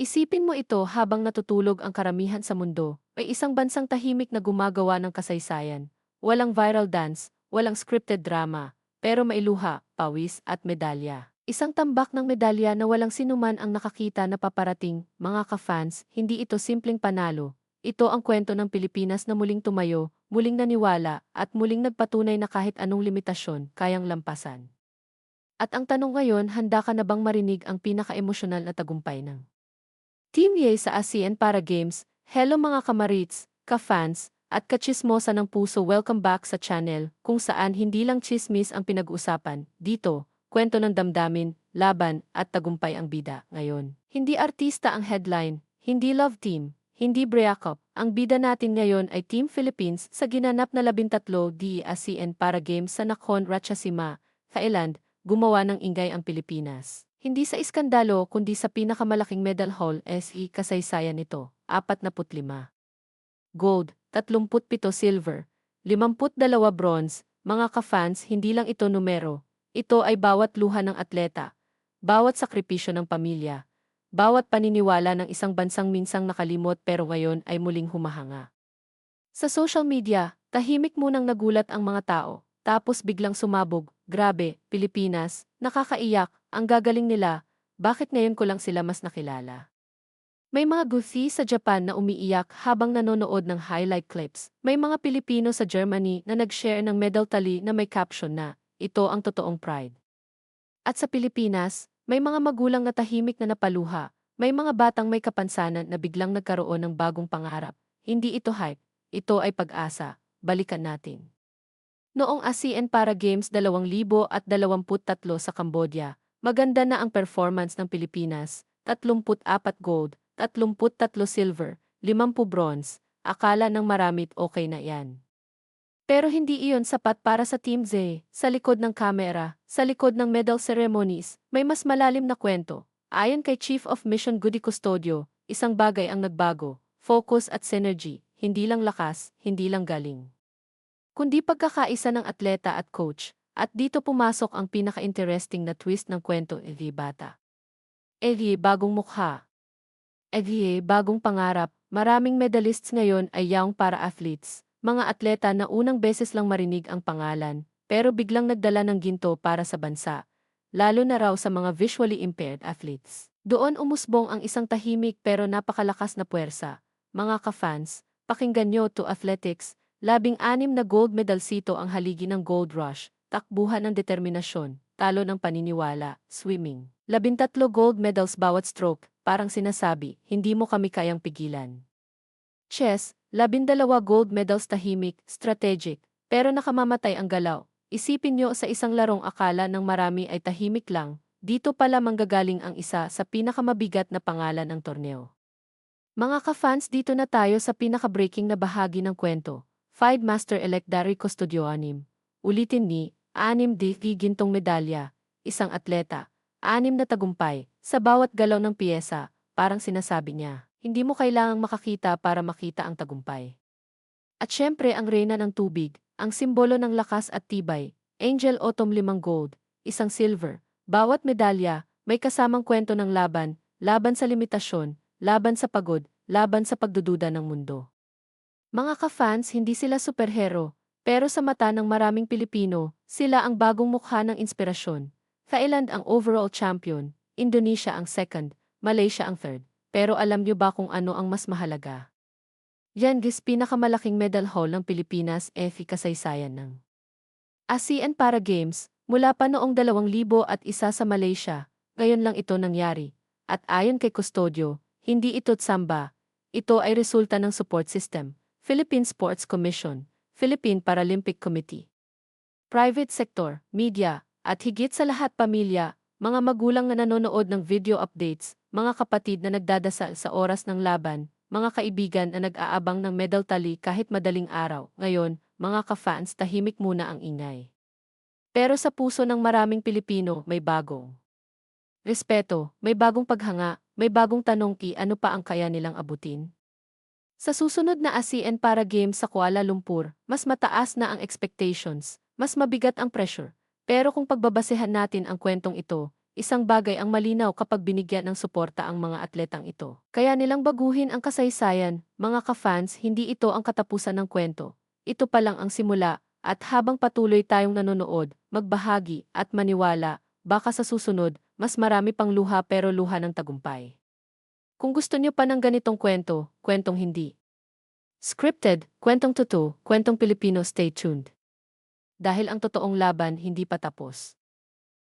Isipin mo ito habang natutulog ang karamihan sa mundo, ay isang bansang tahimik na gumagawa ng kasaysayan. Walang viral dance, walang scripted drama, pero may luha, pawis at medalya. Isang tambak ng medalya na walang sinuman ang nakakita na paparating, mga ka-fans, hindi ito simpleng panalo. Ito ang kwento ng Pilipinas na muling tumayo, muling naniwala, at muling nagpatunay na kahit anong limitasyon, kayang lampasan. At ang tanong ngayon, handa ka na bang marinig ang pinaka-emosyonal na tagumpay ng Team Yay sa ASEAN Para Games? Hello mga kamarits, ka-fans, at katsismosa ng puso, welcome back sa channel, kung saan hindi lang chismis ang pinag-uusapan. Dito, kwento ng damdamin, laban, at tagumpay ang bida. Ngayon, hindi artista ang headline, hindi love team, hindi breakup. Ang bida natin ngayon ay Team Philippines sa ginanap na 13 di ASEAN Para Games sa Nakhon Ratchasima, Thailand, gumawa ng ingay ang Pilipinas. Hindi sa iskandalo kundi sa pinakamalaking medal haul SE kasaysayan nito, 45. Gold, 37 silver, 52 bronze, mga ka-fans, hindi lang ito numero. Ito ay bawat luha ng atleta, bawat sakripisyo ng pamilya, bawat paniniwala ng isang bansang minsang nakalimot pero ngayon ay muling humahanga. Sa social media, tahimik munang nagulat ang mga tao, tapos biglang sumabog, grabe, Pilipinas, nakakaiyak, ang gagaling nila, bakit ngayon ko lang sila mas nakilala? May mga goofy sa Japan na umiiyak habang nanonood ng highlight clips. May mga Pilipino sa Germany na nag-share ng medal tally na may caption na, ito ang totoong pride. At sa Pilipinas, may mga magulang na tahimik na napaluha, may mga batang may kapansanan na biglang nagkaroon ng bagong pangarap. Hindi ito hype, ito ay pag-asa, balikan natin. Noong ASEAN Para Games 2023 sa Cambodia, maganda na ang performance ng Pilipinas, 34 gold, 33 silver, 50 bronze, akala ng maramit okay na yan. Pero hindi iyon sapat para sa Team Z. Sa likod ng kamera, sa likod ng medal ceremonies, may mas malalim na kwento. Ayon kay Chief of Mission Goody Custodio, isang bagay ang nagbago, focus at synergy, hindi lang lakas, hindi lang galing, kundi pagkakaisa ng atleta at coach. At dito pumasok ang pinaka-interesting na twist ng kwento, Bata. Bagong mukha. Bagong pangarap. Maraming medalists ngayon ay young para athletes. Mga atleta na unang beses lang marinig ang pangalan, pero biglang nagdala ng ginto para sa bansa. Lalo na raw sa mga visually impaired athletes. Doon umusbong ang isang tahimik pero napakalakas na puwersa. Mga ka-fans, pakinggan nyo to athletics. 16 na gold medal sito ang haligi ng gold rush, takbuhan ng determinasyon, talo ng paniniwala, swimming. 13 gold medals bawat stroke, parang sinasabi, hindi mo kami kayang pigilan. Chess, 12 gold medals tahimik, strategic, pero nakamamatay ang galaw. Isipin nyo sa isang larong akala ng marami ay tahimik lang, dito pala manggagaling ang isa sa pinakamabigat na pangalan ng torneo. Mga ka-fans, dito na tayo sa pinaka-breaking na bahagi ng kwento. FIDE Master-elect Dari Custodioanim. Ulitin ni, 6 gintong medalya, isang atleta, 6 na tagumpay, sa bawat galaw ng piyesa, parang sinasabi niya, hindi mo kailangang makakita para makita ang tagumpay. At syempre ang reyna ng tubig, ang simbolo ng lakas at tibay, Angel Autumn 5 gold, isang silver, bawat medalya, may kasamang kwento ng laban, laban sa limitasyon, laban sa pagod, laban sa pagdududa ng mundo. Mga ka-fans, hindi sila superhero, pero sa mata ng maraming Pilipino, sila ang bagong mukha ng inspirasyon. Thailand ang overall champion, Indonesia ang second, Malaysia ang third. Pero alam niyo ba kung ano ang mas mahalaga? Yan guys, pinakamalaking medal haul ng Pilipinas kasaysayan ng ASEAN Para Games, mula pa noong 2001 sa Malaysia, ngayon lang ito nangyari. At ayon kay Custodio, hindi ito tsamba, ito ay resulta ng support system. Philippine Sports Commission, Philippine Paralympic Committee, private sector, media, at higit sa lahat pamilya, mga magulang na nanonood ng video updates, mga kapatid na nagdadasal sa oras ng laban, mga kaibigan na nag-aabang ng medal tally kahit madaling araw. Ngayon, mga ka-fans, tahimik muna ang ingay. Pero sa puso ng maraming Pilipino, may bagong respeto, may bagong paghanga, may bagong tanong ano pa ang kaya nilang abutin? Sa susunod na ASEAN Para Games sa Kuala Lumpur, mas mataas na ang expectations, mas mabigat ang pressure. Pero kung pagbabasehan natin ang kwentong ito, Isang bagay ang malinaw kapag binigyan ng suporta ang mga atletang ito. Kaya nilang baguhin ang kasaysayan, mga ka-fans, hindi ito ang katapusan ng kwento. Ito pa lang ang simula, at habang patuloy tayong nanonood, magbahagi at maniwala, baka sa susunod, mas marami pang luha pero luha ng tagumpay. Kung gusto niyo pa ng ganitong kwento, kwentong hindi scripted, kwentong totoo, kwentong Pilipino, stay tuned. Dahil ang totoong laban hindi pa tapos.